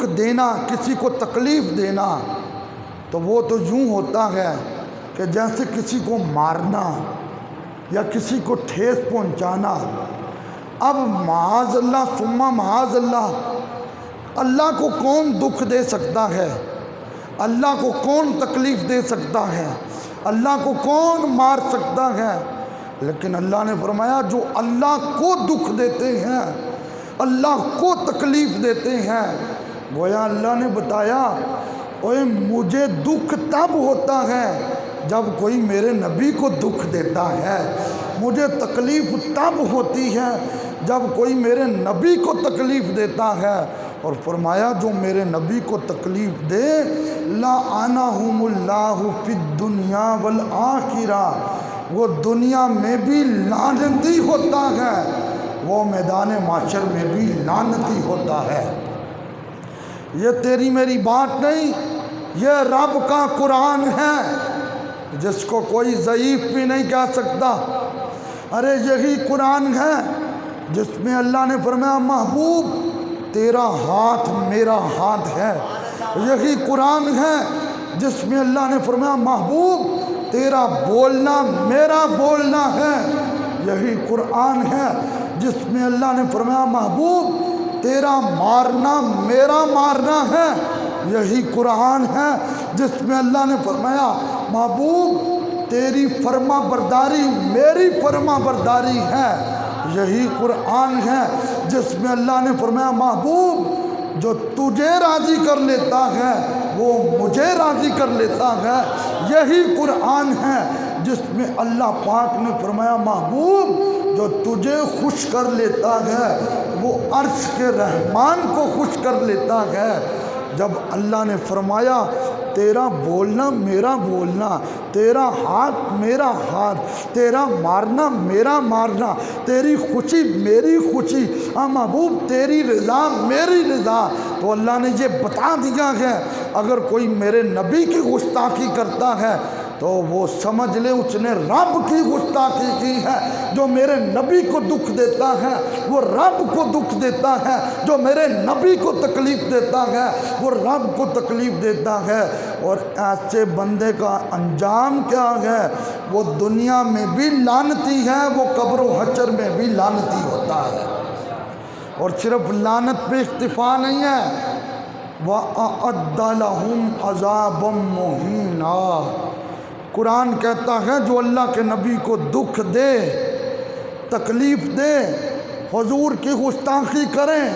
دکھ دینا، کسی کو تکلیف دینا، تو وہ تو یوں ہوتا ہے کہ جیسے کسی کو مارنا یا کسی کو ٹھیس پہنچانا۔ اب معاذ اللہ ثم معاذ اللہ، اللہ کو کون دکھ دے سکتا ہے؟ اللہ کو کون تکلیف دے سکتا ہے؟ اللہ کو کون مار سکتا ہے؟ لیکن اللہ نے فرمایا جو اللہ کو دکھ دیتے ہیں، اللہ کو تکلیف دیتے ہیں، گویا اللہ نے بتایا اوے مجھے دکھ تب ہوتا ہے جب کوئی میرے نبی کو دکھ دیتا ہے، مجھے تکلیف تب ہوتی ہے جب کوئی میرے نبی کو تکلیف دیتا ہے۔ اور فرمایا جو میرے نبی کو تکلیف دے لعنہم اللہ فی الدنیا والآخرہ، وہ دنیا میں بھی لعنتی ہوتا ہے، وہ میدان معاشر میں بھی لعنتی ہوتا ہے۔ یہ تیری میری بات نہیں، یہ رب کا قرآن ہے جس کو کوئی ضعیف بھی نہیں کہہ سکتا۔ ارے یہی قرآن ہے جس میں اللہ نے فرمایا محبوب تیرا ہاتھ میرا ہاتھ ہے۔ یہی قرآن ہے جس میں اللہ نے فرمایا محبوب تیرا بولنا میرا بولنا ہے۔ یہی قرآن ہے جس میں اللہ نے فرمایا محبوب تیرا مارنا میرا مارنا ہے۔ یہی قرآن ہے جس میں اللہ نے فرمایا محبوب تیری فرما برداری میری فرما برداری ہے۔ یہی قرآن ہے جس میں اللہ نے فرمایا محبوب جو تجھے راضی کر لیتا ہے وہ مجھے راضی کر لیتا ہے۔ یہی قرآن ہے جس میں اللہ پاک نے فرمایا محبوب جو تجھے خوش کر لیتا ہے وہ عرش کے رحمان کو خوش کر لیتا ہے۔ جب اللہ نے فرمایا تیرا بولنا میرا بولنا، تیرا ہاتھ میرا ہاتھ، تیرا مارنا میرا مارنا، تیری خوشی میری خوشی، محبوب تیری رضا میری رضا، تو اللہ نے یہ بتا دیا ہے اگر کوئی میرے نبی کی گستاخی کرتا ہے تو وہ سمجھ لے اس نے رب کی گستاخی کی ہے۔ جو میرے نبی کو دکھ دیتا ہے وہ رب کو دکھ دیتا ہے، جو میرے نبی کو تکلیف دیتا ہے وہ رب کو تکلیف دیتا ہے۔ اور ایسے بندے کا انجام کیا ہے؟ وہ دنیا میں بھی لعنتی ہے، وہ قبر و حشر میں بھی لعنتی ہوتا ہے۔ اور صرف لعنت پہ اکتفا نہیں ہے، وَأَعَدَّ لَهُمْ عَذَابًا مُهِينًا۔ قرآن کہتا ہے جو اللہ کے نبی کو دکھ دے تکلیف دے حضور کی گستاخی کریں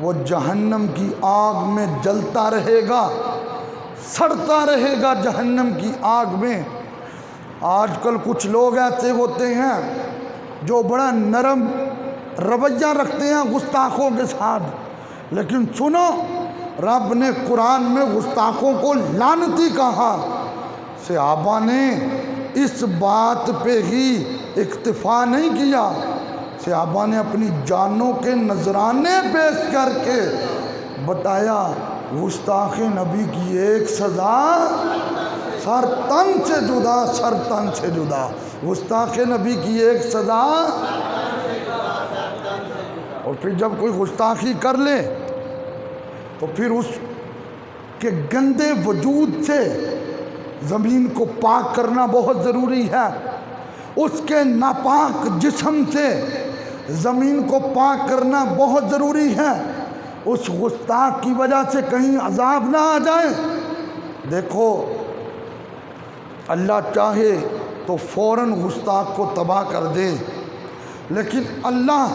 وہ جہنم کی آگ میں جلتا رہے گا، سڑتا رہے گا جہنم کی آگ میں۔ آج کل کچھ لوگ ایسے ہوتے ہیں جو بڑا نرم رویہ رکھتے ہیں گستاخوں کے ساتھ، لیکن سنو رب نے قرآن میں گستاخوں کو لعنتی کہا۔ صحابہ نے اس بات پہ ہی اکتفا نہیں کیا، صحابہ نے اپنی جانوں کے نذرانے پیش کر کے بتایا گستاخ نبی کی ایک سزا سر تن سے جدا، سر تن سے جدا، گستاخ نبی کی ایک سزا۔ اور پھر جب کوئی گستاخی کر لے تو پھر اس کے گندے وجود سے زمین کو پاک کرنا بہت ضروری ہے، اس کے ناپاک جسم سے زمین کو پاک کرنا بہت ضروری ہے، اس گستاخ کی وجہ سے کہیں عذاب نہ آ جائے۔ دیکھو اللہ چاہے تو فوراً گستاخ کو تباہ کر دے، لیکن اللہ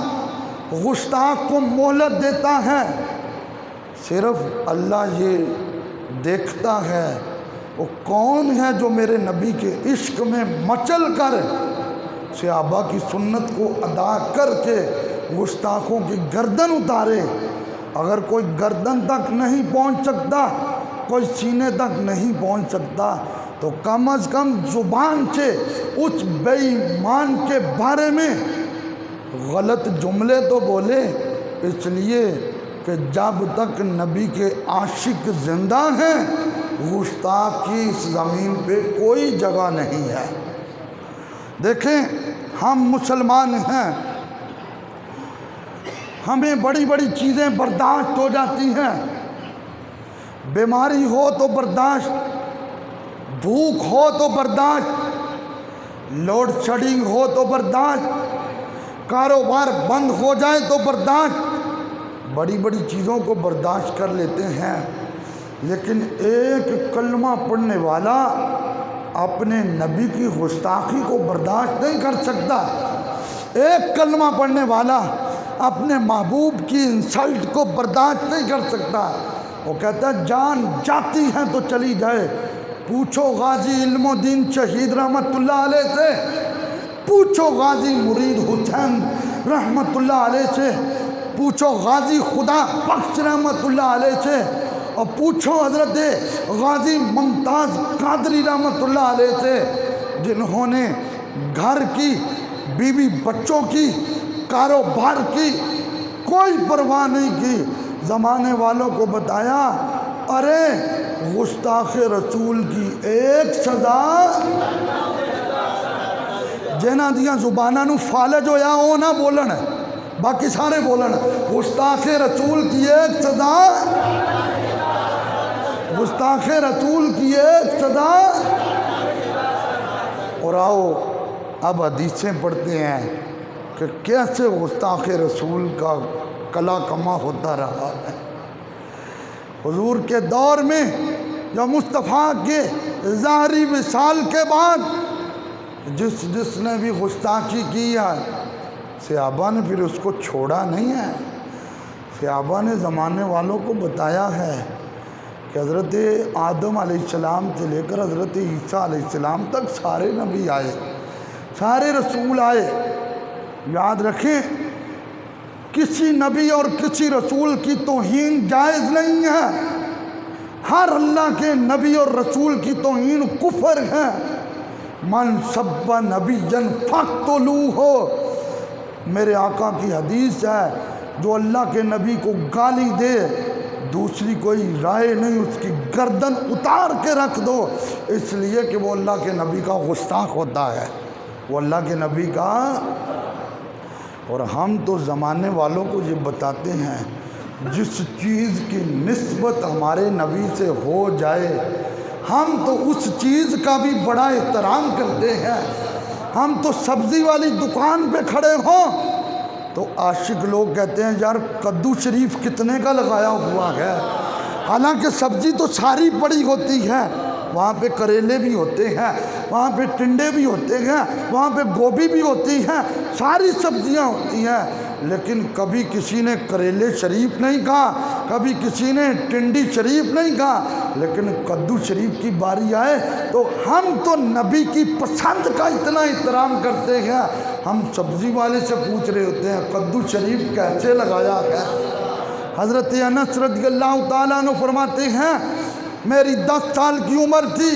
گستاخ کو مہلت دیتا ہے۔ صرف اللہ یہ دیکھتا ہے وہ کون ہے جو میرے نبی کے عشق میں مچل کر صحابہ کی سنت کو ادا کر کے گستاخوں کی گردن اتارے۔ اگر کوئی گردن تک نہیں پہنچ سکتا، کوئی سینے تک نہیں پہنچ سکتا، تو کم از کم زبان سے اس بے ایمان کے بارے میں غلط جملے تو بولے، اس لیے کہ جب تک نبی کے عاشق زندہ ہیں گستاخ کی اس زمین پہ کوئی جگہ نہیں ہے۔ دیکھیں ہم مسلمان ہیں، ہمیں بڑی بڑی چیزیں برداشت ہو جاتی ہیں، بیماری ہو تو برداشت، بھوک ہو تو برداشت، لوڈ شیڈنگ ہو تو برداشت، کاروبار بند ہو جائے تو برداشت، بڑی بڑی چیزوں کو برداشت کر لیتے ہیں، لیکن ایک کلمہ پڑھنے والا اپنے نبی کی گستاخی کو برداشت نہیں کر سکتا۔ ایک کلمہ پڑھنے والا اپنے محبوب کی انسلٹ کو برداشت نہیں کر سکتا۔ وہ کہتا ہے جان جاتی ہے تو چلی جائے، پوچھو غازی علم و دین شہید رحمت اللہ علیہ سے، پوچھو غازی مرید حسین رحمت اللہ علیہ سے، پوچھو غازی خدا بخش رحمت اللہ علیہ سے، اور پوچھو حضرت غازی ممتاز قادری رحمت اللہ علیہ سے، جنہوں نے گھر کی، بیوی بچوں کی، کاروبار کی کوئی پرواہ نہیں کی، زمانے والوں کو بتایا ارے گستاخ رسول کی ایک سزا، جنہ دیا زبانہ نو فالج ہویا او نہ بولن، باقی سارے بولن، گستاخ رسول کی ایک سزا، گستاخ رسول کی ایک سزا۔ اور آؤ اب حدیثیں پڑھتے ہیں کہ کیسے گستاخ رسول کا کلا کما ہوتا رہا ہے۔ حضور کے دور میں جو مصطفیٰ کے ظاہری وصال کے بعد جس نے بھی گستاخی کی ہے، صحابہ نے پھر اس کو چھوڑا نہیں ہے۔ صحابہ نے زمانے والوں کو بتایا ہے کہ حضرت آدم علیہ السلام سے لے کر حضرت عیسیٰ علیہ السلام تک سارے نبی آئے، سارے رسول آئے۔ یاد رکھیں کسی نبی اور کسی رسول کی توہین جائز نہیں ہے، ہر اللہ کے نبی اور رسول کی توہین کفر ہے۔ من سب نبیا فاقتلوہ، میرے آقا کی حدیث ہے، جو اللہ کے نبی کو گالی دے دوسری کوئی رائے نہیں، اس کی گردن اتار کے رکھ دو، اس لیے کہ وہ اللہ کے نبی کا گستاخ ہوتا ہے، وہ اللہ کے نبی کا۔ اور ہم تو زمانے والوں کو یہ بتاتے ہیں جس چیز کی نسبت ہمارے نبی سے ہو جائے ہم تو اس چیز کا بھی بڑا احترام کرتے ہیں۔ ہم تو سبزی والی دکان پہ کھڑے ہوں تو عاشق لوگ کہتے ہیں یار کدو شریف کتنے کا لگایا ہوا ہے، حالانکہ سبزی تو ساری پڑی ہوتی ہے، وہاں پہ کریلے بھی ہوتے ہیں، وہاں پہ ٹنڈے بھی ہوتے ہیں، وہاں پہ گوبھی بھی ہوتی ہیں، ساری سبزیاں ہوتی ہیں، لیکن کبھی کسی نے کریلے شریف نہیں کہا، کبھی کسی نے ٹنڈی شریف نہیں کہا، لیکن کدو شریف کی باری آئے تو ہم تو نبی کی پسند کا اتنا احترام کرتے ہیں، ہم سبزی والے سے پوچھ رہے ہوتے ہیں کدو شریف کیسے لگایا ہے۔ حضرت انس رضی اللہ تعالیٰ عنہ فرماتے ہیں میری 10 سال کی عمر تھی،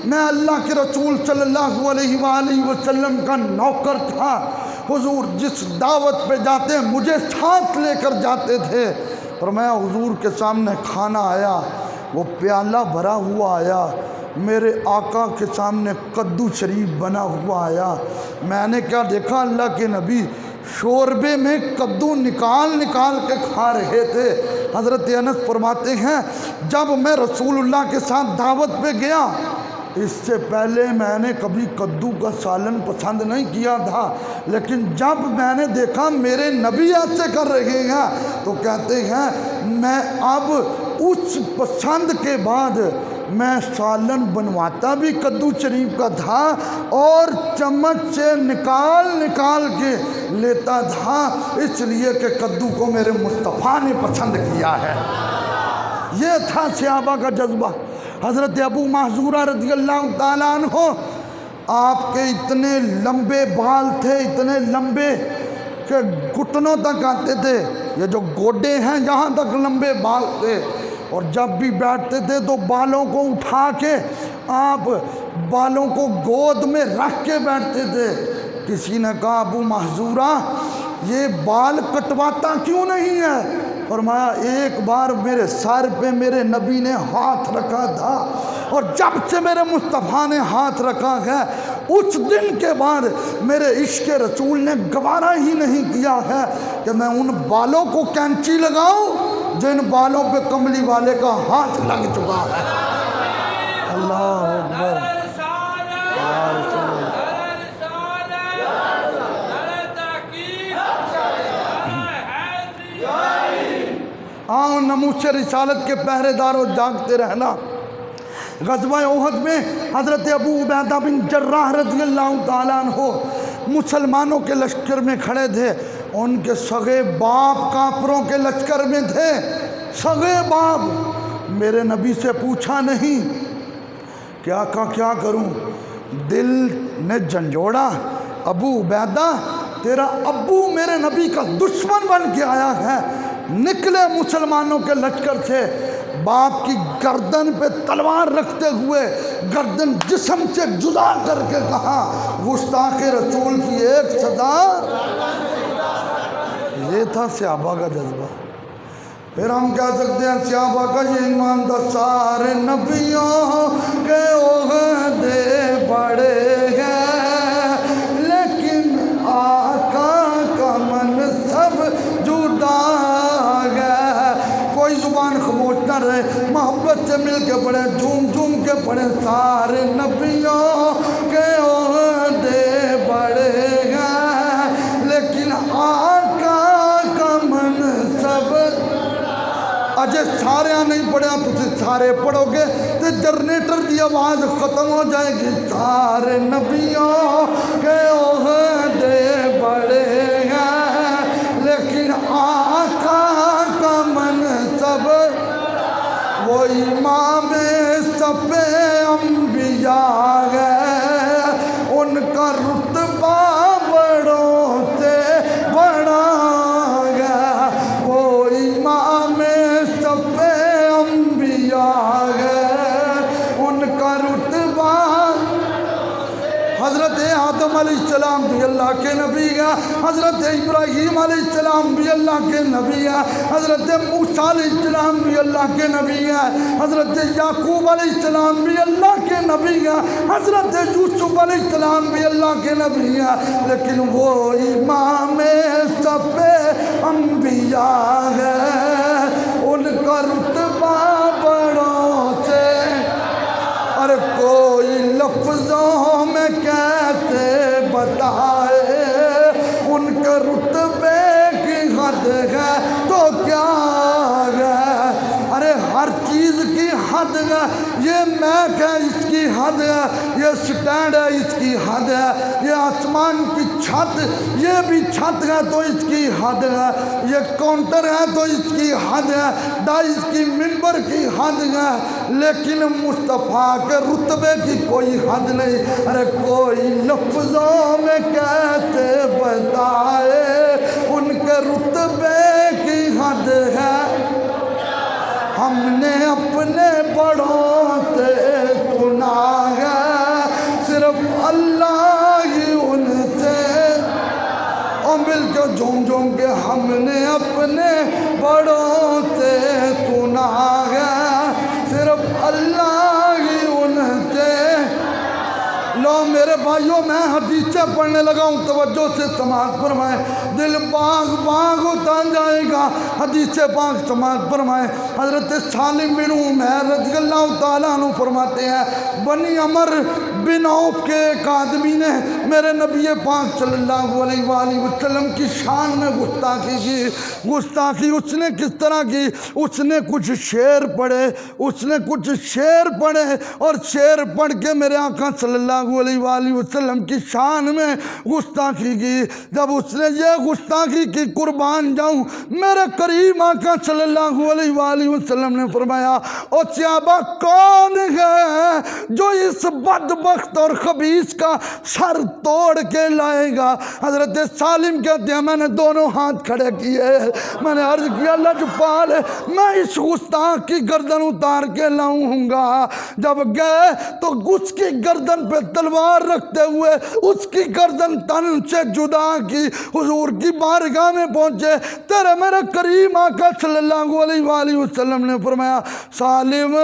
میں اللہ کے رسول صلی اللہ علیہ وآلہ وسلم کا نوکر تھا، حضور جس دعوت پہ جاتے مجھے ساتھ لے کر جاتے تھے، فرمایا حضور کے سامنے کھانا آیا، وہ پیالہ بھرا ہوا آیا، میرے آقا کے سامنے کدو شریف بنا ہوا آیا، میں نے کیا دیکھا اللہ کے نبی شوربے میں کدو نکال نکال کے کھا رہے تھے۔ حضرت انس فرماتے ہیں جب میں رسول اللہ کے ساتھ دعوت پہ گیا، اس سے پہلے میں نے کبھی کدو کا سالن پسند نہیں کیا تھا، لیکن جب میں نے دیکھا میرے نبی ایسے کر رہے ہیں تو کہتے ہیں میں اب اس پسند کے بعد میں سالن بنواتا بھی کدو شریف کا تھا اور چمچ سے نکال نکال کے لیتا تھا، اس لیے کہ کدو کو میرے مصطفیٰ نے پسند کیا ہے۔ یہ تھا صحابہ کا جذبہ۔ حضرت ابو محذورہ رضی اللہ تعالیٰ عنہ، آپ کے اتنے لمبے بال تھے، اتنے لمبے کہ گھٹنوں تک آتے تھے، یہ جو گوڈے ہیں یہاں تک لمبے بال تھے، اور جب بھی بیٹھتے تھے تو بالوں کو اٹھا کے آپ بالوں کو گود میں رکھ کے بیٹھتے تھے۔ کسی نے کہا ابو محذورہ یہ بال کٹواتا کیوں نہیں ہے؟ فرمایا ایک بار میرے سر پہ میرے نبی نے ہاتھ رکھا تھا، اور جب سے میرے مصطفیٰ نے ہاتھ رکھا ہے اس دن کے بعد میرے عشق رسول نے گوارا ہی نہیں کیا ہے کہ میں ان بالوں کو کینچی لگاؤں جن بالوں پہ کملی والے کا ہاتھ لگ چکا ہے۔ اللہ اکبر، یا رسول اللہ۔ آؤ نموش رسالت کے پہرے داروں جاگتے رہنا۔ غزوہ احد میں حضرت ابو عبیدہ بن جراح رضی اللہ تعالیٰ عنہ مسلمانوں کے لشکر میں کھڑے تھے، ان کے سگے باپ کافروں کے لشکر میں تھے، سگے باپ۔ میرے نبی سے پوچھا نہیں کیا کیا کروں، دل نے جھنجھوڑا، ابو عبیدہ تیرا ابو میرے نبی کا دشمن بن کے آیا ہے، نکلے مسلمانوں کے لشکر سے، باپ کی گردن پہ تلوار رکھتے ہوئے گردن جسم سے جدا کر کے کہا، گستاخ رسول کی ایک سزا۔ یہ تھا صحابہ کا جذبہ۔ پھر ہم کہہ سکتے ہیں صحابہ کا یہ ایمان تھا، سارے نبیوں کے عہدے بڑے ہیں لیکن آقا کا منصب جدا ہے۔ کوئی زبان خاموش نہ رہے، محبت سے مل کے پڑھے، جھوم جھوم کے پڑھے، سارے نبیوں کے عہدے بڑے ہیں لیکن آقا کا منصب۔ اجے سارے نہیں پڑھا تو سارے پڑھو گے تو جنریٹر دی آواز ختم ہو جائے گی۔ سارے نبیوں کے عہدے بڑے ہیں لیکن آقا کا منصب، وہ امام سب انبیاء ہے، ان کا رتبہ بڑوں سے بڑا ہے، وہ امام سب انبیاء ہے، ان کا رتبہ۔ حضرت آدم علیہ السلام بھی اللہ کے نبی ہے، حضرت ابراہیم علیہ السلام بھی اللہ کے نبی ہے، حضرت موسیٰ علیہ السلام بھی اللہ کے نبی ہے، حضرت یعقوب علیہ السلام بھی اللہ کے نبی ہے، حضرت یوسف علیہ السلام بھی اللہ کے نبی ہے، لیکن وہ امام سب انبیاء ہے، ان کا رتبہ بڑوں سے۔ اور کوئی لفظوں میں کیسے بتائے ان کے رتبے کی حد ہے تو کیا ہے، ارے ہر چیز کی حد ہے، یہ میک ہے اس کی حد ہے، یہ سٹینڈ ہے اس کی حد ہے، یہ آسمان کی چھت یہ بھی چھت ہے تو اس کی حد ہے، یہ کاؤنٹر ہے تو اس کی حد ہے، ڈائس کی منبر کی حد ہے، لیکن مصطفیٰ کے رتبے کی کوئی حد نہیں۔ ارے کوئی لفظوں میں کیسے بتائے ان کے رتبے کی حد ہے، ہم نے اپنے بڑوں سے سنا ہے صرف اللہ ہی ان سے، اور مل کے جھوم جھوم کے ہم نے اپنے بڑوں سے سنا ہے صرف اللہ ہی ان سے۔ لو میرے بھائیوں میں حدیثیں پڑھنے لگا ہوں، توجہ سے سماعت فرمائیں، دل باغ باغ ہوتا جائے گا، حدیث پاک سماعت فرمائیں۔ حضرت سالم بن عمیر رضی اللہ تعالیٰ عنہ فرماتے ہیں، بنی عمر بن عوف کے ایک آدمی نے میرے نبی پاک صلی اللہ علیہ وآلہ وسلم کی شان میں گستاخی کی۔ گستاخی اس نے کس طرح کی؟ اس نے کچھ شعر پڑھے اور شعر پڑھ کے میرے آقا صلی اللہ علیہ وآلہ وسلم کی شان میں گستاخی کی۔ جب اس نے یہ گستاخی کی، قربان جاؤں، میرے کریم آقا صلی اللہ علیہ وآلہ وسلم نے فرمایا، او صحابہ کون ہے جو اس بدبخت اور خبیث کا سر توڑ کے لائے گا؟ حضرت سالم کہتے ہیں میں نے دونوں ہاتھ کھڑے کیے، میں نے عرض کیا اللہ جو پال ہے، میں اس گستاخ کی گردن اتار کے لاؤں گا۔ جب گئے تو اس کی گردن پہ تلوار رکھتے ہوئے اس کی گردن تن سے جدا کی، حضور کی بارگاہ میں پہنچے، تیرے میرے کریم آقا صلی اللہ علیہ وآلہ وسلم نے فرمایا، سالم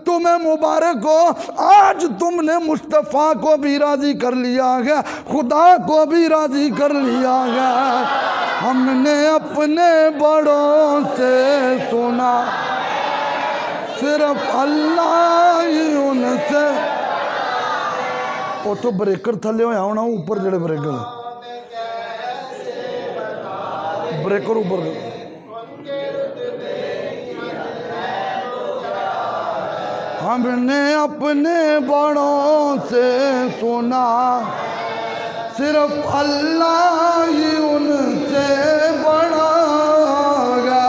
تمہیں مبارک ہو، آج تم نے مصطفیٰ کو بھی راضی کر لیا ہے۔ گیا، خدا کو بھی راضی کر لیا گیا۔ ہم نے اپنے بڑوں سے سنا، صرف اللہ ہی ان سے۔ وہ تو بریکر تھلے ہویا ہونا، اوپر جڑے بریکر اوپر ہم نے اپنے بڑوں سے سنا، صرف اللہ ہی ان سے بڑا گا۔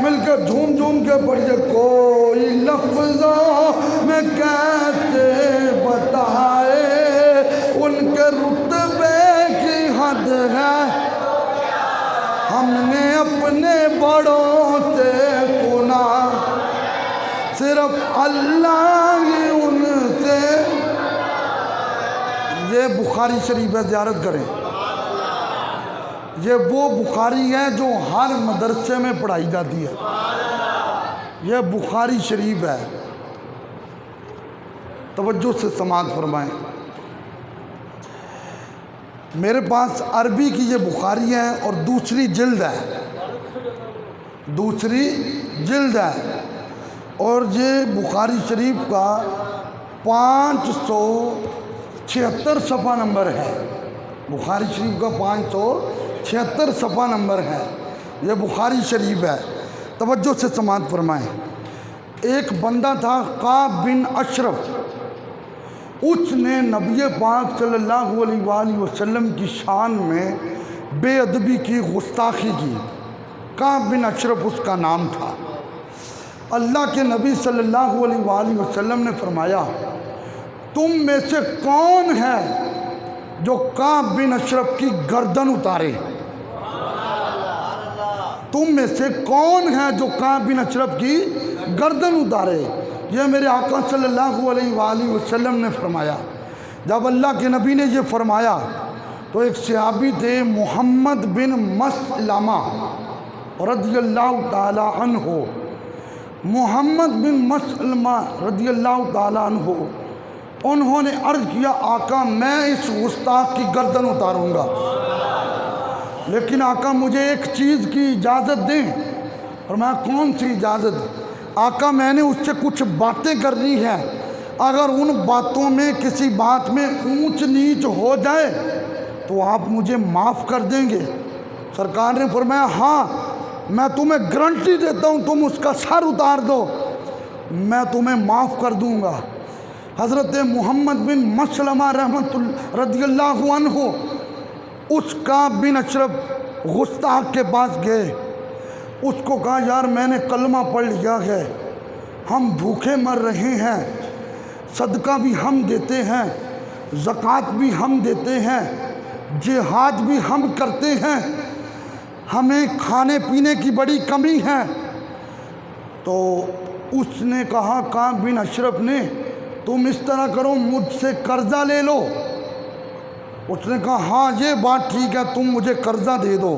مل کے جھوم جھوم کے پڑھیے، کوئی لفظوں میں کیسے بتائے ان کے رتبے کی حد ہے۔ ہم نے اپنے بڑوں سے سنا، صرف اللہ ہی ان سے۔ یہ بخاری شریف ہے، زیارت کریں۔ یہ وہ بخاری ہے جو ہر مدرسے میں پڑھائی جاتی ہے، یہ بخاری شریف ہے۔ توجہ سے سماعت فرمائیں۔ میرے پاس عربی کی یہ بخاری ہے اور دوسری جلد ہے، اور یہ بخاری شریف کا 576 صفحہ نمبر ہے۔ بخاری شریف کا 576 صفحہ نمبر ہے، یہ بخاری شریف ہے۔ توجہ سے سماعت فرمائیں۔ ایک بندہ تھا قعب بن اشرف، اس نے نبی پاک صلی اللہ علیہ وآلہ وسلم کی شان میں بے ادبی کی، گستاخی کی۔ قعب بن اشرف اس کا نام تھا۔ اللہ کے نبی صلی اللہ علیہ وآلہ وسلم نے فرمایا، تم میں سے کون ہے جو قعب بن اشرف کی گردن اتارے؟ تم میں سے کون ہے جو قعب بن اشرف کی گردن اتارے؟ یہ میرے آقا صلی اللہ علیہ وآلہ وسلم نے فرمایا۔ جب اللہ کے نبی نے یہ فرمایا تو ایک صحابی تھے محمد بن مسلمہ رضی اللہ تعالی عنہ، محمد بن مسلمہ رضی اللہ تعالی عنہ، انہوں نے عرض کیا، آقا میں اس گستاخ کی گردن اتاروں گا، لیکن آقا مجھے ایک چیز کی اجازت دیں۔ فرمایا کون سی اجازت؟ آقا میں نے اس سے کچھ باتیں کرنی ہیں، اگر ان باتوں میں کسی بات میں اونچ نیچ ہو جائے تو آپ مجھے معاف کر دیں گے؟ سرکار نے فرمایا ہاں، میں تمہیں گارنٹی دیتا ہوں، تم اس کا سر اتار دو، میں تمہیں معاف کر دوں گا۔ حضرت محمد بن مسلمہ رضی اللہ عنہ اس قعب بن اشرف گستاخ کے پاس گئے، اس کو کہا یار میں نے کلمہ پڑھ لیا ہے، ہم بھوکے مر رہے ہیں، صدقہ بھی ہم دیتے ہیں، زکوٰۃ بھی ہم دیتے ہیں، جہاد بھی ہم کرتے ہیں، ہمیں کھانے پینے کی بڑی کمی ہے۔ تو اس نے کہا قعب بن اشرف نے، تم اس طرح کرو مجھ سے قرضہ لے لو۔ اس نے کہا ہاں یہ بات ٹھیک ہے، تم مجھے قرضہ دے دو۔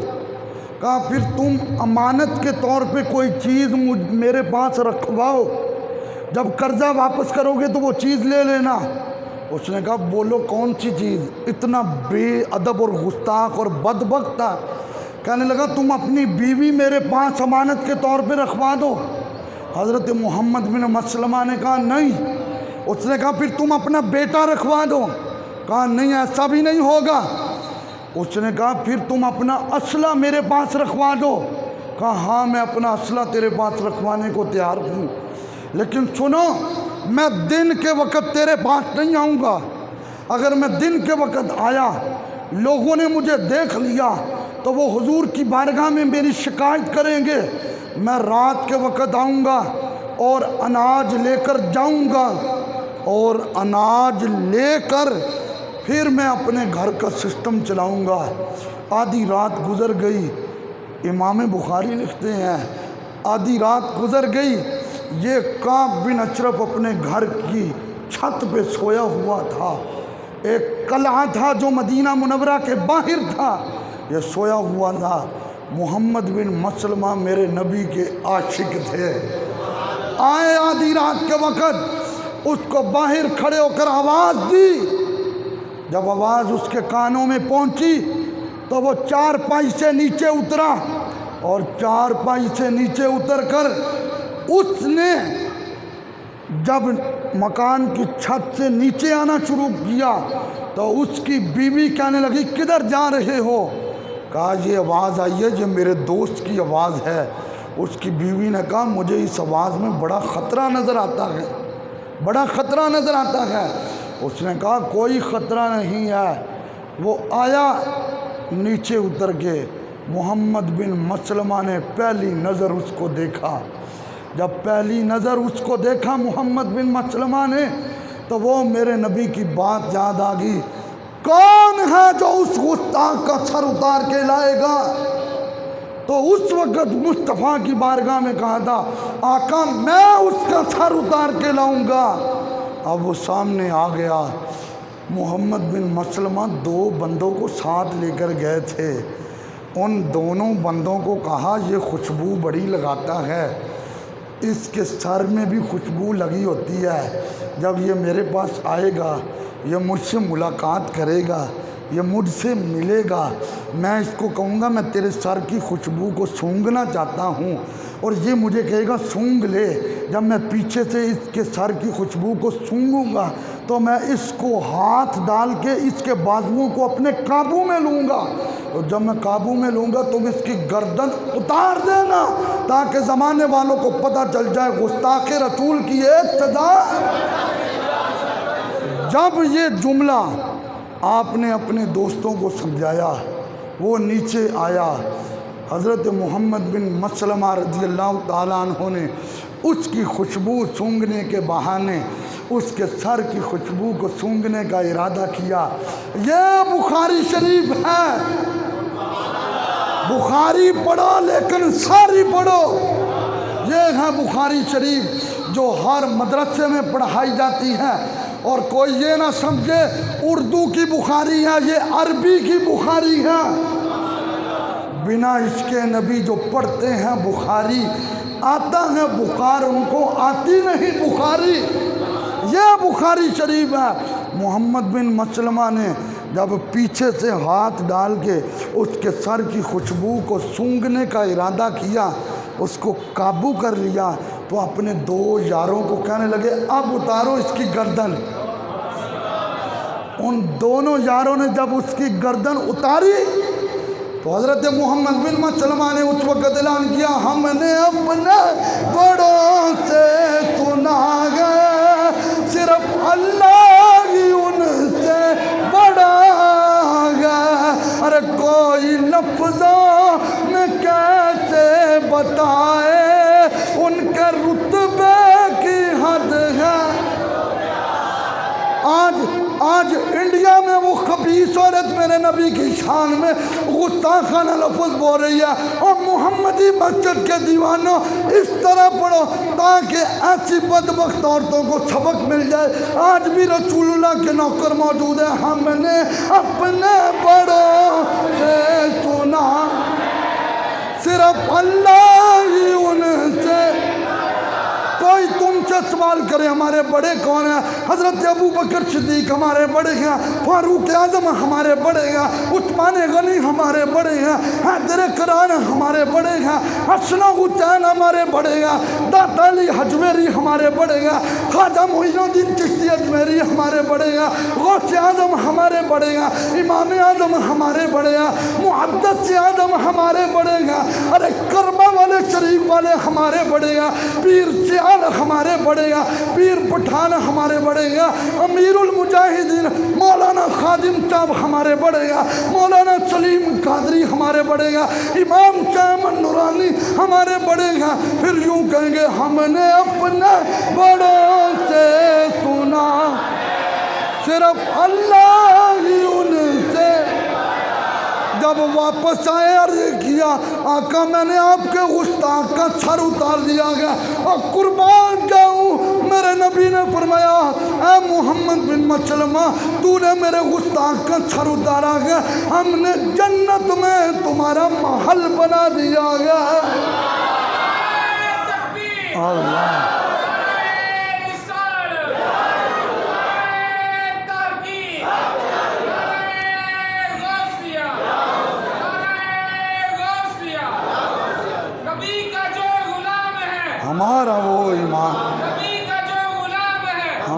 کہا پھر تم امانت کے طور پہ کوئی چیز میرے پاس رکھواؤ، جب قرضہ واپس کرو گے تو وہ چیز لے لینا۔ اس نے کہا بولو کون سی چیز؟ اتنا بے ادب اور گستاخ اور بدبخت تھا، کہنے لگا تم اپنی بیوی میرے پاس امانت کے طور پہ رکھوا دو۔ حضرت محمد بن مسلمہ نے کہا نہیں۔ اس نے کہا پھر تم اپنا بیٹا رکھوا دو۔ کہا نہیں ایسا بھی نہیں ہوگا۔ اس نے کہا پھر تم اپنا اسلحہ میرے پاس رکھوا دو۔ کہا ہاں میں اپنا اسلحہ تیرے پاس رکھوانے کو تیار ہوں، لیکن سنو میں دن کے وقت تیرے پاس نہیں آؤں گا، اگر میں دن کے وقت آیا لوگوں نے مجھے دیکھ لیا تو وہ حضور کی بارگاہ میں میری شکایت کریں گے، میں رات کے وقت آؤں گا اور اناج لے کر جاؤں گا، اور اناج لے کر پھر میں اپنے گھر کا سسٹم چلاؤں گا۔ آدھی رات گزر گئی، امام بخاری لکھتے ہیں آدھی رات گزر گئی، یہ قعب بن اشرف اپنے گھر کی چھت پہ سویا ہوا تھا، ایک قلعہ تھا جو مدینہ منورہ کے باہر تھا، یہ سویا ہوا تھا۔ محمد بن مسلمہ میرے نبی کے عاشق تھے، آئے آدھی رات کے وقت، اس کو باہر کھڑے ہو کر آواز دی، جب آواز اس کے کانوں میں پہنچی تو وہ چارپائی سے نیچے اترا، اور چارپائی سے نیچے اتر کر اس نے جب مکان کی چھت سے نیچے آنا شروع کیا تو اس کی بیوی کہنے لگی کدھر جا رہے ہو؟ کہا یہ آواز آئی ہے، یہ میرے دوست کی آواز ہے۔ اس کی بیوی نے کہا مجھے اس آواز میں بڑا خطرہ نظر آتا ہے، بڑا خطرہ نظر آتا ہے۔ اس نے کہا کوئی خطرہ نہیں ہے۔ وہ آیا نیچے اتر کے، محمد بن مسلمہ نے پہلی نظر اس کو دیکھا۔ جب پہلی نظر اس کو دیکھا محمد بن مسلمہ نے تو وہ میرے نبی کی بات یاد آ گئی، کون ہے جو اس گستاخ کا سر اتار کے لائے گا؟ تو اس وقت مصطفیٰ کی بارگاہ میں کہا تھا آقا میں اس کا سر اتار کے لاؤں گا۔ اب وہ سامنے آ گیا۔ محمد بن مسلمہ دو بندوں کو ساتھ لے کر گئے تھے۔ ان دونوں بندوں کو کہا یہ خوشبو بڑی لگاتا ہے، اس کے سر میں بھی خوشبو لگی ہوتی ہے، جب یہ میرے پاس آئے گا، یہ مجھ سے ملاقات کرے گا، یہ مجھ سے ملے گا، میں اس کو کہوں گا میں تیرے سر کی خوشبو کو سونگھنا چاہتا ہوں، اور یہ مجھے کہے گا سونگھ لے۔ جب میں پیچھے سے اس کے سر کی خوشبو کو سونگھوں گا تو میں اس کو ہاتھ ڈال کے اس کے بازوؤں کو اپنے قابو میں لوں گا، اور جب میں قابو میں لوں گا تم اس کی گردن اتار دینا تاکہ زمانے والوں کو پتہ چل جائے گستاخ رسول کی ایک سزا۔ جب یہ جملہ آپ نے اپنے دوستوں کو سمجھایا، وہ نیچے آیا، حضرت محمد بن مسلمہ رضی اللہ تعالیٰ عنہ نے اس کی خوشبو سونگھنے کے بہانے اس کے سر کی خوشبو کو سونگھنے کا ارادہ کیا۔ یہ بخاری شریف ہے، بخاری پڑھو لیکن ساری پڑھو۔ یہ ہے بخاری شریف جو ہر مدرسے میں پڑھائی جاتی ہے، اور کوئی یہ نہ سمجھے اردو کی بخاری ہے، یہ عربی کی بخاری ہے۔ بنا عشق نبی جو پڑھتے ہیں بخاری، آتا ہے بخار ان کو آتی نہیں بخاری۔ یہ بخاری شریف ہے۔ محمد بن مسلمہ نے جب پیچھے سے ہاتھ ڈال کے اس کے سر کی خوشبو کو سونگھنے کا ارادہ کیا، اس کو قابو کر لیا، تو اپنے دو یاروں کو کہنے لگے اب اتارو اس کی گردن۔ ان دونوں یاروں نے جب اس کی گردن اتاری تو حضرت محمد بن مسلمہ نے اس وقت اعلان کیا ہم نے اپنے بڑوں سے سنا ہے، صرف اللہ ہی ان سے بڑا ہے، ارے کوئی لفظوں میں کیسے بتائے ان کے رتبے کی حد ہے۔ آج انڈیا میں وہ خبیث عورت میرے نبی کی شان میں گستاخانہ لفظ بول رہی ہے، اور محمدی مسجد کے دیوانوں اس طرح پڑھو تاکہ ایسی بدبخت عورتوں کو سبق مل جائے۔ آج بھی رسول اللہ کے نوکر موجود ہیں، ہم نے اپنے بڑوں سے سنا، صرف اللہ ہی ان سے۔ کوئی تم سے سوال کرے ہمارے بڑے کون ہیں؟ حضرت ابو بکر صدیق ہمارے بڑے ہیں، فاروق اعظم ہمارے بڑے ہیں، عثمان غنی ہمارے بڑے ہیں، حیدر کرار ہمارے بڑے ہیں، حسن حسین ہمارے بڑے ہیں، داتا علی حجویری ہمارے بڑے ہیں، خواجہ معین الدین چشتی اجمیری ہمارے بڑے ہیں، غوث اعظم ہمارے بڑے ہیں، امام اعظم ہمارے بڑے ہیں، محدث اعظم ہمارے بڑے ہیں، ارے کربلا والے شریف والے ہمارے بڑے ہیں، پیر سیال ہمارے بڑے ہیں، پیر پٹھان ہمارے بڑے ہیں، امیر المجاہدین مولانا خادم صاحب ہمارے بڑے ہیں، مولانا سلیم قادری ہمارے بڑے ہیں، امام شاہ نورانی ہمارے بڑے ہیں۔ پھر یوں کہیں گے ہم نے اپنے بڑوں سے سنا، صرف اللہ ہی ان سے۔ جب واپس آئے عرض کیا آقا میں نے آپ کے گستاخ کا سر اتار دیا گیا، اور قربان جاؤں میرے نبی نے فرمایا اے محمد بن مسلمہ تو نے میرے گستاخ کا سر اتارا گیا، ہم نے جنت میں تمہارا محل بنا دیا گیا۔ اللہ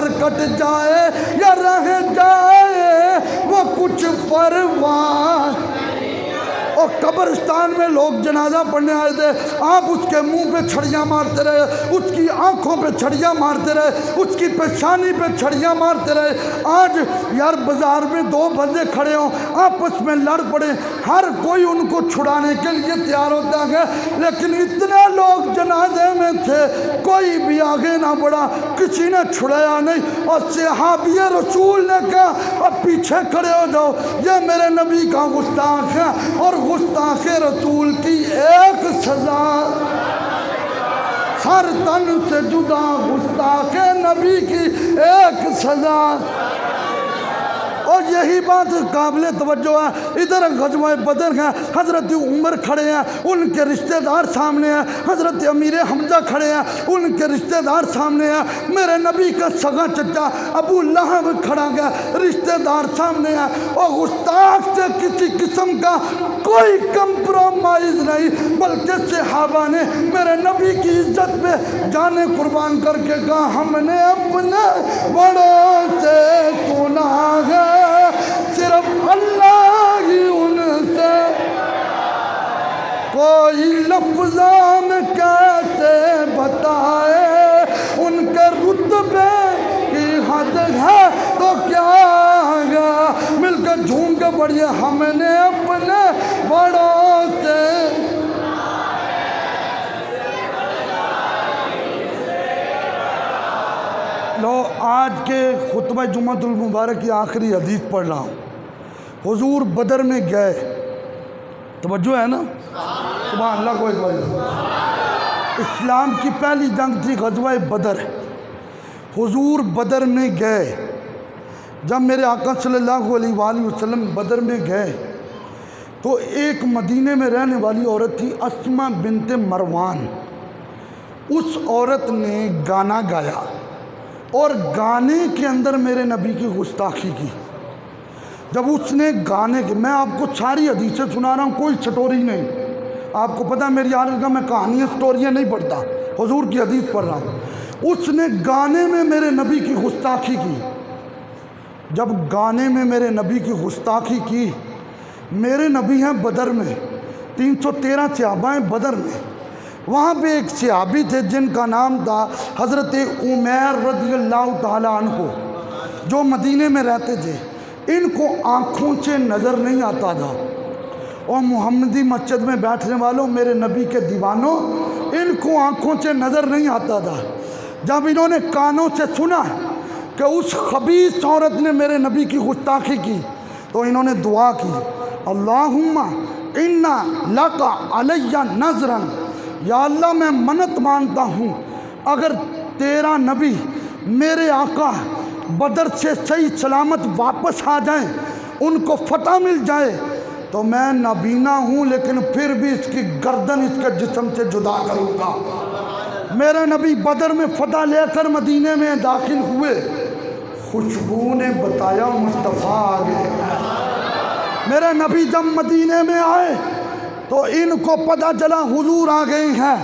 سفر کٹ جائے یا رہ جائے وہ کچھ پرواہ۔ اور قبرستان میں لوگ جنازہ پڑھنے آئے تھے، آپ اس کے منہ پہ چھڑیاں مارتے رہے، اس کی آنکھوں پہ چھڑیاں مارتے رہے، اس کی پیشانی پہ چھڑیاں مارتے رہے۔ آج یار بازار میں دو بندے کھڑے ہوں، آپس میں لڑ پڑے، ہر کوئی ان کو چھڑانے کے لیے تیار ہوتا ہے، لیکن اتنے لوگ جنازے میں تھے، کوئی بھی آگے نہ بڑھا، کسی نے چھڑایا نہیں۔ اور صحابی رسول نے کہا اب پیچھے کھڑے ہو جاؤ، یہ میرے نبی کا گستاخ ہے، اور گستاخ رسول کی ایک سزا، ہر تن سے جدا گستاخ نبی کی ایک سزا۔ اور یہی بات قابل توجہ ہے، ادھر غزوہ بدر ہے، حضرت عمر کھڑے ہیں، ان کے رشتہ دار سامنے ہیں، حضرت امیر حمزہ کھڑے ہیں، ان کے رشتہ دار سامنے ہیں، میرے نبی کا سگا چچا ابو لہب کھڑا گیا، رشتہ دار سامنے ہیں، اور گستاخ سے کسی قسم کا کوئی کمپرومائز نہیں، بلکہ صحابہ نے میرے نبی کی عزت پہ جانیں قربان کر کے کہا ہم نے اپنے بڑوں سے سنا ہے، صرف اللہ ہی ان سے کوئی لفظوں میں کیسے بتائے، ان کے رتبے کی حد ہے تو کیا ہے، مل کر جھوم کے پڑھیے ہم نے اپنے بڑوں سے۔ لو آج کے خطبہ جمعۃ المبارک کی آخری حدیث پڑھ رہا ہوں۔ حضور بدر میں گئے، توجہ ہے نا، سبحان اللہ کو ایک بار۔ اسلام کی پہلی جنگ تھی غزوہ بدر، حضور بدر میں گئے۔ جب میرے آقا صلی اللہ علیہ وآلہ وسلم بدر میں گئے تو ایک مدینے میں رہنے والی عورت تھی اسماء بنت مروان، اس عورت نے گانا گایا اور گانے کے اندر میرے نبی کی گستاخی کی۔ جب اس نے گانے کے، میں آپ کو ساری حدیثیں سنا رہا ہوں، کوئی سٹوری نہیں، آپ کو پتہ میری عادت کا میں کہانیاں سٹوریاں نہیں پڑھتا، حضور کی حدیث پڑھ رہا ہوں۔ اس نے گانے میں میرے نبی کی گستاخی کی۔ جب گانے میں میرے نبی کی گستاخی کی، میرے نبی ہیں بدر میں، 313 صحابہ ہیں بدر میں، وہاں پہ ایک صحابی تھے جن کا نام تھا حضرت عمیر رضی اللہ تعالیٰ عنہ، جو مدینے میں رہتے تھے۔ ان کو آنکھوں سے نظر نہیں آتا تھا، اور محمدی مسجد میں بیٹھنے والوں، میرے نبی کے دیوانوں، ان کو آنکھوں سے نظر نہیں آتا تھا۔ جب انہوں نے کانوں سے سنا کہ اس خبیث عورت نے میرے نبی کی گستاخی کی، تو انہوں نے دعا کی، اللہم انا لک علی نذرا، یا اللہ میں منت مانتا ہوں اگر تیرا نبی میرے آقا بدر سے صحیح سلامت واپس آ جائیں، ان کو فتح مل جائے، تو میں نابینا ہوں لیکن پھر بھی اس کی گردن اس کے جسم سے جدا کروں گا۔ میرے نبی بدر میں فتح لے کر مدینے میں داخل ہوئے، خوشبو نے بتایا مصطفیٰ آ گئے۔ میرے نبی جب مدینے میں آئے تو ان کو پتہ چلا حضور آ گئے ہیں۔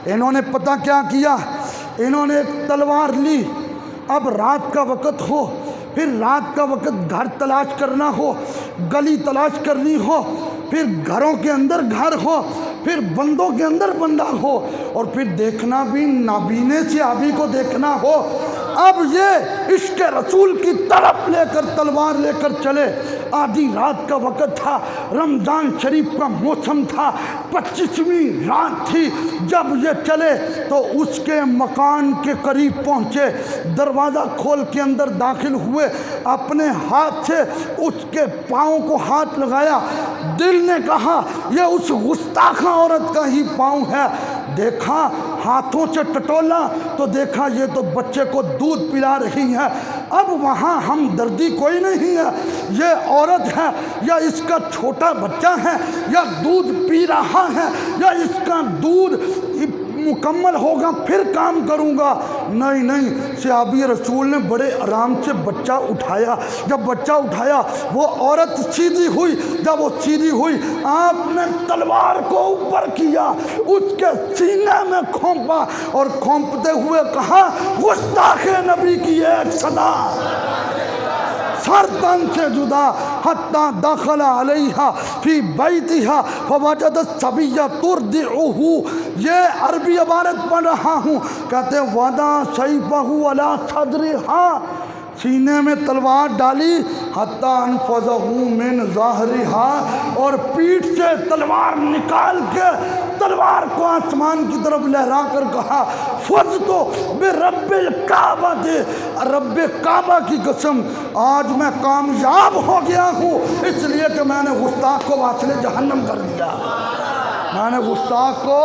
انہوں نے پتہ کیا کیا، انہوں نے ایک تلوار لی، اب رات کا وقت ہو، پھر رات کا وقت گھر تلاش کرنا ہو، گلی تلاش کرنی ہو، پھر گھروں کے اندر گھر ہو، پھر بندوں کے اندر بندہ ہو، اور پھر دیکھنا بھی نابینے صحابی کو دیکھنا ہو۔ اب یہ عشق رسول کی طرف لے کر تلوار لے کر چلے۔ آدھی رات کا وقت تھا، رمضان شریف کا موسم تھا، 25ویں رات تھی۔ جب یہ چلے تو اس کے مکان کے قریب پہنچے، دروازہ کھول کے اندر داخل ہوئے، اپنے ہاتھ سے اس کے پاؤں کو ہاتھ لگایا۔ دل نے کہا یہ اس گستاخ عورت کا ہی پاؤں ہے۔ دیکھا، ہاتھوں سے ٹٹولا تو دیکھا یہ تو بچے کو دودھ پلا رہی ہے۔ اب وہاں ہمدردی کوئی نہیں ہے، یہ عورت ہے یا اس کا چھوٹا بچہ ہے، یا دودھ پی رہا ہے یا اس کا دودھ مکمل ہوگا پھر کام کروں گا۔ نہیں نہیں، صحابی رسول نے بڑے آرام سے بچہ اٹھایا۔ جب بچہ اٹھایا وہ عورت سیدھی ہوئی، جب وہ سیدھی ہوئی آپ نے تلوار کو اوپر کیا، اس کے سینے میں کھونپا اور کھونپتے ہوئے کہا گستاخ نبی کی ایک صدا سر تن سے جدا، حتی دخل علیہا فی بیتہا فوجد الصبیہ ترضعہ۔ یہ عربی عبارت پڑھ رہا ہوں، کہتے وضع سیفہ علی صدرہا، سینے میں تلوار ڈالی، حتی انفذہ من ظہرہا، اور پیٹھ سے تلوار نکال کے تلوار کو آسمان کی طرف لہرا کر کہا فضت برب الکعبہ، رب کعبہ کی قسم آج میں کامیاب ہو گیا ہوں، اس لیے کہ میں نے گستاخ کو واصل جہنم کر دیا، میں نے گستاخ کو۔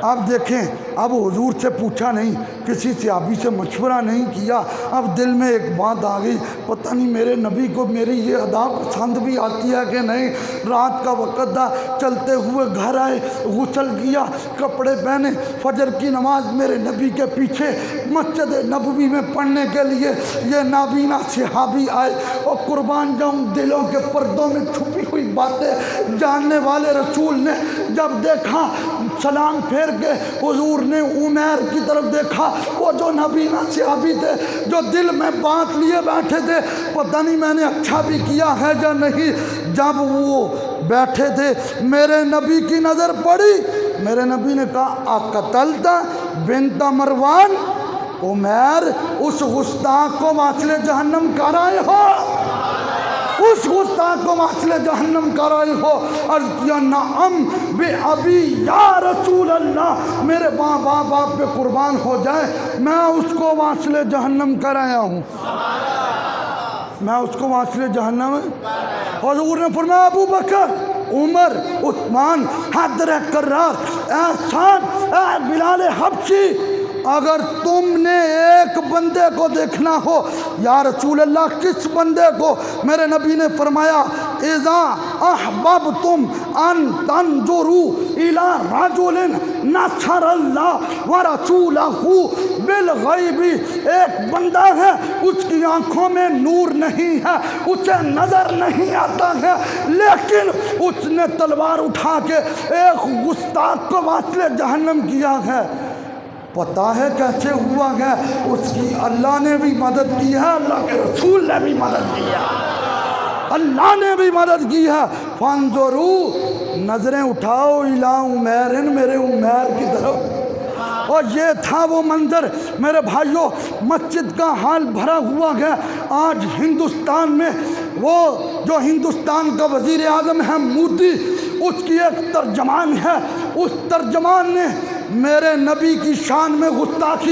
اب دیکھیں، اب حضور سے پوچھا نہیں، کسی صحابی سے مشورہ نہیں کیا، اب دل میں ایک بات آ گئی، پتہ نہیں میرے نبی کو میری یہ ادا پسند بھی آتی ہے کہ نہیں۔ رات کا وقت تھا، چلتے ہوئے گھر آئے، غسل کیا، کپڑے پہنے، فجر کی نماز میرے نبی کے پیچھے مسجد نبوی میں پڑھنے کے لیے یہ نابینا صحابی آئے، اور قربان جاؤں دلوں کے پردوں میں چھپی ہوئی باتیں جاننے والے رسول نے جب دیکھا، سلام پھیر کے حضور نے عمیر کی طرف دیکھا، وہ جو نبینا صحابی تھے جو دل میں بات لیے بیٹھے تھے، پتہ نہیں میں نے اچھا بھی کیا ہے یا نہیں۔ جب وہ بیٹھے تھے میرے نبی کی نظر پڑی، میرے نبی نے کہا اقتلت بنت مروان، عمیر اس گستاخ کو واصل جہنم کر آئے ہو، اس گستاخ کو واصل جہنم کر آئے ہو؟ عرض کیا نعم بے ابی یا رسول اللہ، میرے باپ پہ قربان ہو جائے، میں اس کو واصل جہنم کر آیا ہوں، میں اس کو واصل جہنم۔ حضور نے فرمایا ابو بکر، عمر، عثمان، حیدر کرار، اے سعد، اے بلال حبشی، اگر تم نے ایک بندے کو دیکھنا ہو، یا رسول اللہ کس بندے کو؟ میرے نبی نے فرمایا اذا احببتم ان تنظروا الى رجل نصر اللہ ورسولہ بالغیب، ایک بندہ ہے اس کی آنکھوں میں نور نہیں ہے، اسے نظر نہیں آتا ہے، لیکن اس نے تلوار اٹھا کے ایک گستاخ کو واصل جہنم کیا ہے۔ پتہ ہے کیسے ہوا ہے؟ اس کی اللہ نے بھی مدد کی ہے، اللہ کے رسول نے بھی مدد کی ہے، اللہ نے بھی مدد کی ہے۔ فانظروا، نظریں اٹھاؤ الی عمیر، میرے عمیر کی طرف۔ اور یہ تھا وہ منظر میرے بھائیوں، مسجد کا حال بھرا ہوا ہے۔ آج ہندوستان میں وہ جو ہندوستان کا وزیر اعظم ہے مودی، اس کی ایک ترجمان ہے، اس ترجمان نے میرے نبی کی شان میں گستاخی